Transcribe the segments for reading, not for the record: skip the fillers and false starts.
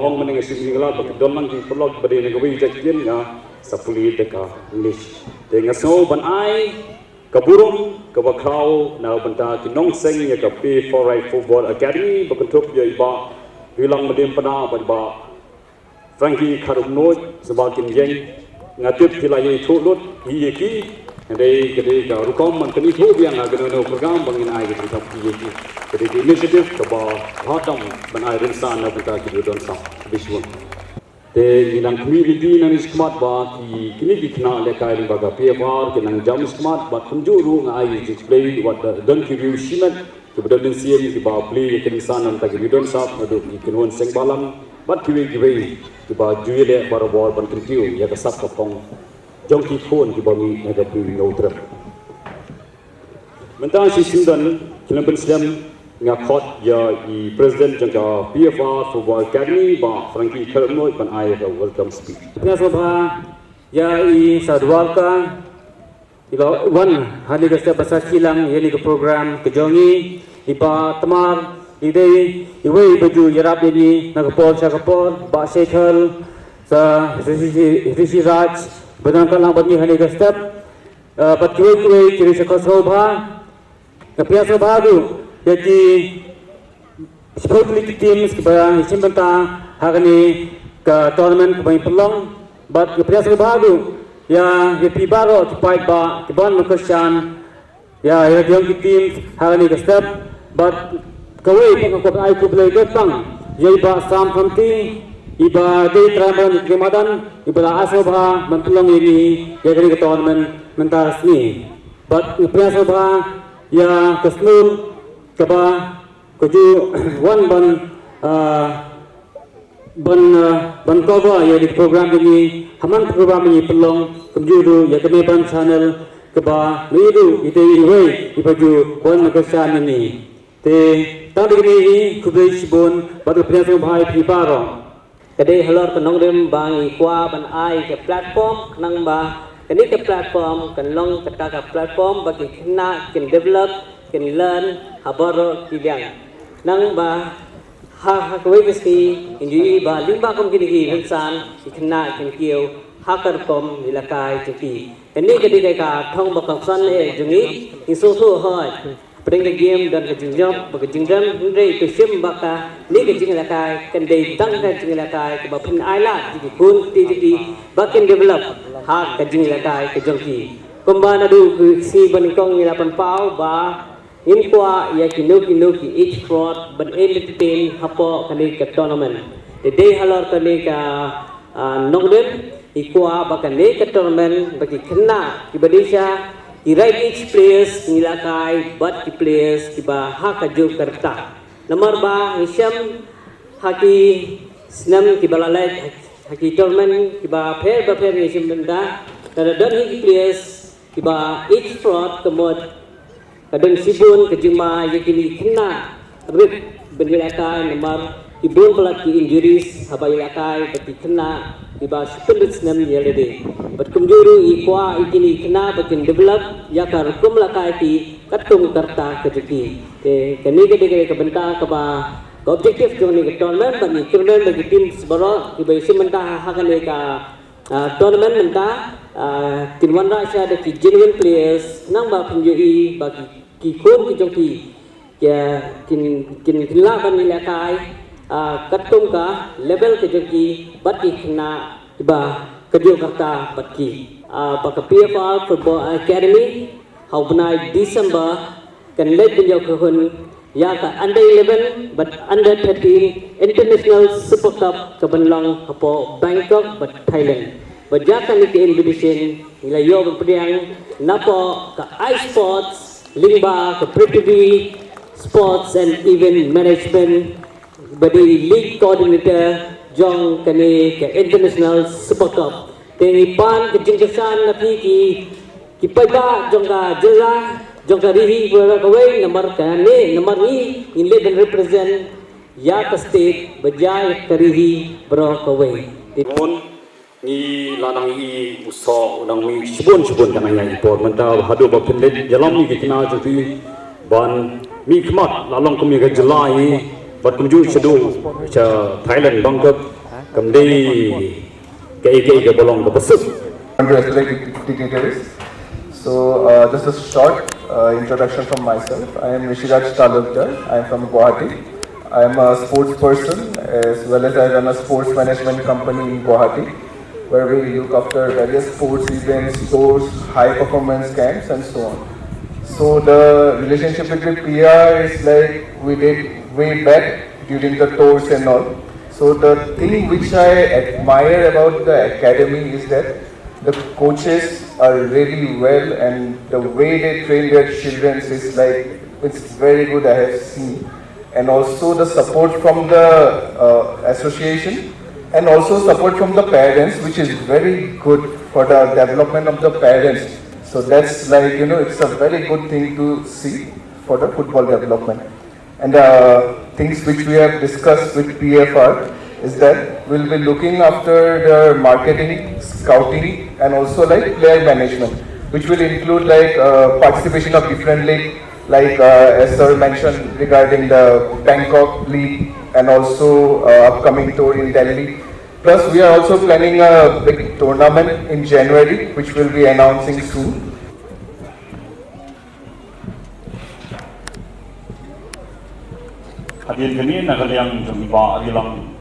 Orang menengah sini kalau berdolang di pelok berdiri negeri jajian ya sepuluh deka English. Dengan semua banai keburung kebakau na benda kinong seng ya ke PFR Football Academy berbentuk ya iba hilang medem pada pada Frankie Karumnoi sebagai jeng ngatip hilai tulut hiyeki dari ketika rukom menteri itu yang akan program bangin air kita hiyeki jadi inisiatif kebal hadam banai rinsan na kita kidon sa biswan te inang community nang smart ba ki kini dikna lekai limbaga PFR kinang jam smart ba kunjuru ngai display what don review shimat kebetulan siam ki ba play kinsan nam ta kidon sa adu kinwon seng balam bat kiwi ki ba juile barabor ban kriu ya ka sap kapong jong ki khon ki ba mi na ga pi noutra mentang si sindan kinamben siam ngakot ya i president jangka PFR Football Academy ba Frankie Karumnoi ban ai ka welcome speech. Pihak Sabha ya i sadwarka ilo wan hari ke bahasa kilang yeli ke program ke jongi ipa tamar ide iwe baju yarap ini nak pol sakapol ba sekhal sa risi raj badan kalang bani hari ke step pat kiwe kiri sakasobha ke pihak Sabha tu jadi sportly teams kepada isim benta hari ini ke tournament kepada pelong bat kepada sebab ya pibaro kepada ba keban kyrshan ya yang team hari ini ke step bat kawai pengkop ai kublai datang ya iba sam kamti iba day travel kemadan iba asobha mentolong ini ya ke tournament mentas ni bat kepada sebab ya kesnul kaba kuju wan ban cover ya di program ini haman program ini pelong kuju ya kami ban channel kaba midu itu iwe ipaju wan kyrshan ini te tadi ini kubai sibun batu penyatu bahai pibaro kadai halor kanong dem bang ikwa ban ai ke platform nang ba kini ke platform kanlong kata ke platform bagi kena kin develop can learn habaro kiliang nang ba ha kawai besi injui ba limba kom kini hansan ikna kan kieu hakar kom nilakai jeki ini ketika ka thong ba kapsan e jungi isu su hoi pring game dan kejingjam ba kejingjam rei to sim ba ka ni kejinglakai kan dei tang ka kejinglakai ba pin aila ji kun ti ba kan develop ha kejinglakai kejongki kombana du si banikong nilapan pau ba Inkwa ya kinu ki each fraud ban entertain hapo kani ka tournament the day halor kani ka nogden ikwa ba kani ka tournament bagi kena ki badisha ki right each players nilakai but ki players ki ba ha ka jo karta nomor ba hisham haki snem ki balalai haki tournament ki ba phair ni simbenda kada don hi players ki ba each fraud kemod kadang sibun kejema yakini kena rip benilakai nomor ibun pelat ki injuries habailakai beti kena tiba suspended snem yelede berkumjuru ikwa ikini kena bakin develop yakar kumlakai ki katung karta kejeki keni ke benta ke ba objektif joni ke tournament bagi tournament bagi tim sebaro tiba isi mentah hakane ka tournament mentah timwan rasha ada ki genuine players nang ba penjui bagi ki khon ki jongki ya kin la ban nilakai katung ka level ke jongki bati khna ba kedio kata bati pak PFR Football Academy hau benai December kan let benjau khon ya ka under 11 but under 13 international super cup ke benlong hapo Bangkok but Thailand bajakan ke invitation ilayo berpediang napo ka iSports Lingba ke Prithvi Sports and Event Management badi League Coordinator jong kani ke International Super Cup teni pan ke jingkesan napi ki paiba jong ka jela jong ka rihi bora kawai nomor kani nomor ni in lead and represent ya ka state bajai karihi bora kawai ni lanang i uso nang mi subun kana yang import menta hadu ba pendet jalam ni kitna juti ban mi khmat lalong kumi ga julai bật công du sẽ đủ cho Thái Lan băng cấp cầm đi cái bolong cái bớt sức. So just a short introduction from myself. I am Rishiraj Talukdar. I am from Guwahati. I am a sports person as well as I run a sports management company in Guwahati, where we look after various sports events, tours, high performance camps and so on. So the relationship with PR is like we did way back during the tours and all. So the thing which I admire about the academy is that the coaches are really well and the way they train their children is like, it's very good, I have seen. And also the support from the association and also support from the parents, which is very good for the development of the parents. So that's like, it's a very good thing to see for the football development. And things which we have discussed with PFR is that we'll be looking after the marketing, scouting and also like player management, which will include like participation of different league, like as sir mentioned regarding the Bangkok league and also upcoming tour in Delhi. Plus we are also planning a big tournament in January, which we'll be announcing soon. Hadirin kami nagaliang jumpa agilang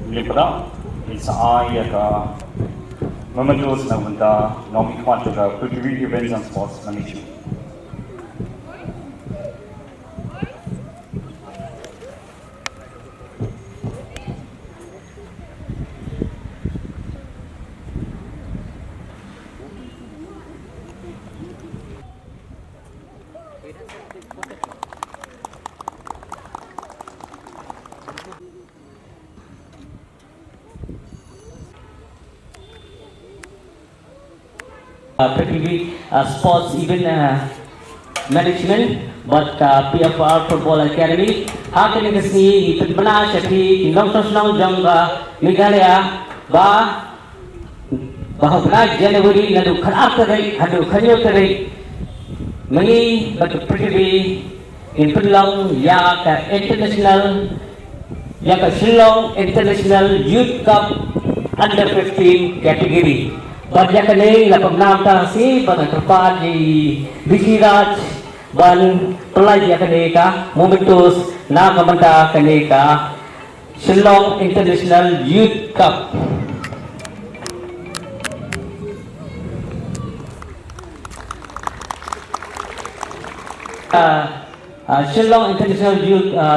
lipada isa ay ka mementus na benda nomi kuat juga PTV Events and Sports Management. PTV Sports Event Management, but PFR Football Academy. Hak ini kesini benar jadi nong jong Meghalaya bahwa benar Januari lalu kerap terjadi, hadu kanyo terjadi. Mengi batu PTV in Penlong ya ke international ya ke Shillong International Youth Cup Under 15 category. Banyak kali lapang nam tasi banyak terpad di Rishiraj ban pelai kali ka momentus na kamanta kali ka Shillong International Youth Cup. Shillong International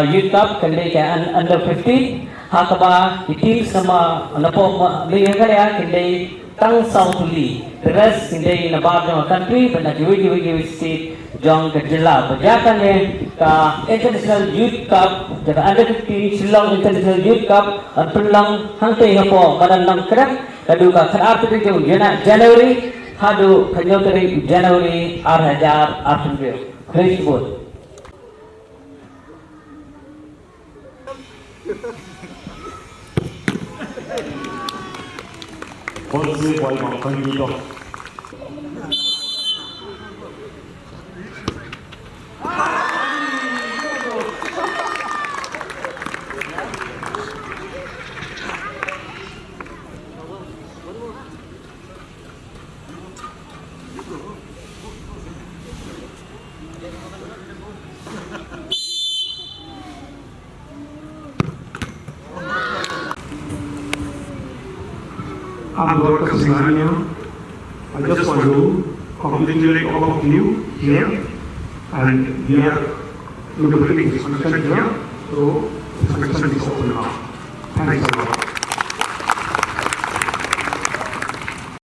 Youth Cup kali ka under 15 hakaba itim sama napo Meghalaya kali Tang Southly, the rest in the Nabab country, but not you state, Jong Kajila. But Japan, International Youth Cup, the under 15 Shillong International Youth Cup, and Pulang Hante Hapo, Madanam Krak, Kaduka Karate January, Hadu Kanyotari January, Arhajar, Arthur. Praise God. Polisi boy makan gitu. Khubor kesenangannya. I just want to congratulate all of you here, and we are going to bring this function here, so this function is open now. Thanks a lot.